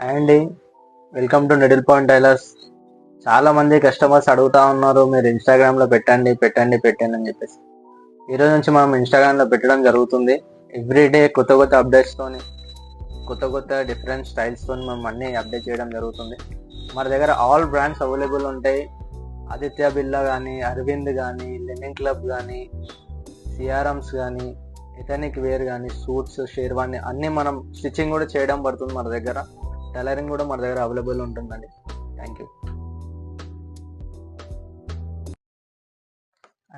And welcome to middle point tailors. చాలా మంది customers అడుగుతా ఉన్నారు, మీరు ఇన్స్టాగ్రామ్ లో పెట్టండి పెట్టండి పెట్టండి అని చెప్పేసి. ఈరోజు నుంచి మనం ఇన్స్టాగ్రామ్ లో పెట్టడం జరుగుతుంది. ఎవ్రీడే కొత్త కొత్త అప్డేట్స్ తోని, కొత్త కొత్త డిఫరెంట్ స్టైల్స్ తోని మనం అన్ని అప్డేట్ చేయడం జరుగుతుంది. మన దగ్గర ఆల్ బ్రాండ్స్ అవైలబుల్ ఉంటాయి. ఆదిత్య బిర్లా కానీ, అరవింద్ కానీ, లెనిన్ క్లబ్ కానీ, సిఆర్ఎమ్స్ కానీ, ఎథనిక్ వేర్ కానీ, సూట్స్, షేర్వాణి అన్నీ మనం స్టిచ్చింగ్ కూడా చేయడం పడుతుంది మన దగ్గర. టైలరింగ్ కూడా మన దగ్గర అవైలబుల్ ఉంటుందండి. Thank you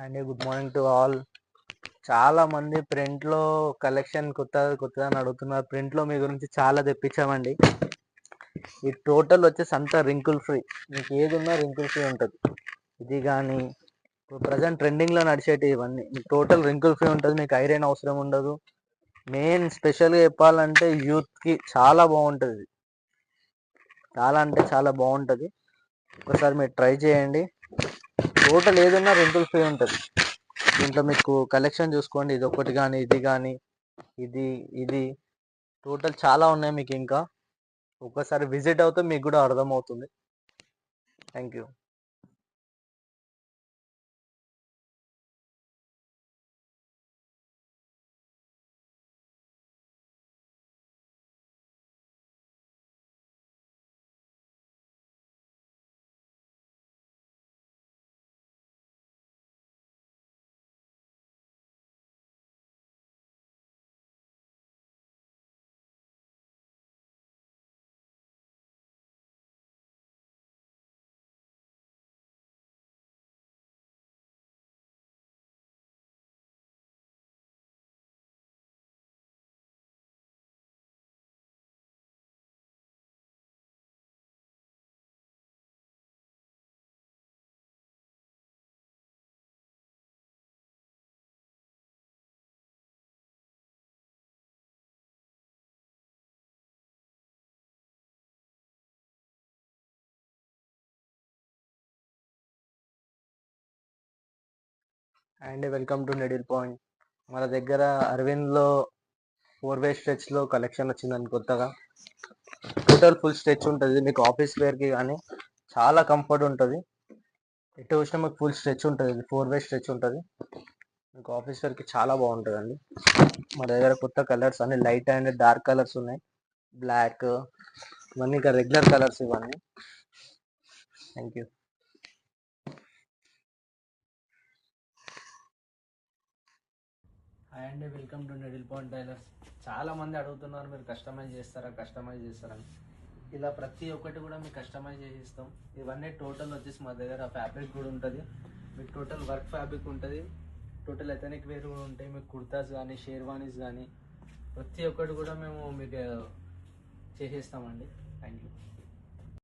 and good morning to all. చాలా మంది ప్రింట్లో కలెక్షన్ కొత్తదని అడుగుతున్నారు. ప్రింట్లో మీ గురించి చాలా తెప్పించామండి. ఈ టోటల్ వచ్చేసి అంతా రింకుల్ ఫ్రీ, మీకు ఏది ఉన్నా రింకుల్ ఫ్రీ ఉంటుంది. ఇది కానీ ఇప్పుడు ప్రజెంట్ ట్రెండింగ్లో నడిచేటి ఇవన్నీ మీకు టోటల్ రింకుల్ ఫ్రీ ఉంటుంది. మీకు ఐరన్ అవసరం ఉండదు. మెయిన్ స్పెషల్గా చెప్పాలంటే యూత్కి చాలా బాగుంటుంది. చాలా అంటే చాలా బాగుంటుంది. ఒకసారి మీరు ట్రై చేయండి. టోటల్ ఏదన్నా రింకుల్ ఫ్రీ ఉంటుంది. దీంట్లో మీకు కలెక్షన్ చూసుకోండి, ఇది ఒకటి కానీ, ఇది కానీ, ఇది ఇది టోటల్ చాలా ఉన్నాయి మీకు. ఇంకా ఒక్కసారి విజిట్ అవుతే మీకు కూడా అర్థమవుతుంది. Thank you. And welcome to middle point. మన దగ్గర అరవింద్లో 4-వే స్ట్రెచ్లో కలెక్షన్ వచ్చిందని కొత్తగా. టోటల్ ఫుల్ స్ట్రెచ్ ఉంటుంది. మీకు ఆఫీస్ వేర్కి కానీ చాలా కంఫర్ట్ ఉంటుంది. ఎటు వచ్చినా మీకు ఫుల్ స్ట్రెచ్ ఉంటుంది. 4-వే స్ట్రెచ్ ఉంటుంది. మీకు ఆఫీస్ వేర్కి చాలా బాగుంటుందండి. మన దగ్గర కొత్త కలర్స్ అన్ని లైట్ అండ్ డార్క్ కలర్స్ ఉన్నాయి. బ్లాక్ ఇవన్నీ ఇంకా రెగ్యులర్ కలర్స్ ఇవన్నీ. Thank you. హాయ్ అండి, welcome to middle point tailors. చాలా మంది అడుగుతున్నారు, మీరు కస్టమైజ్ చేస్తారని. ఇలా ప్రతి ఒక్కటి కూడా మీకు కస్టమైజ్ చేసి ఇస్తాం. ఇవన్నీ టోటల్ వచ్చేసి మా దగ్గర ఫ్యాబ్రిక్ కూడా ఉంటుంది. మీకు టోటల్ వర్క్ ఫ్యాబ్రిక్ ఉంటుంది. టోటల్ ఎథనిక్ వేర్ కూడా ఉంటాయి. మీకు కుర్తాస్ కానీ, షేర్వానీస్ కానీ ప్రతి ఒక్కటి కూడా మేము మీకు చేసేస్తామండి. Thank you.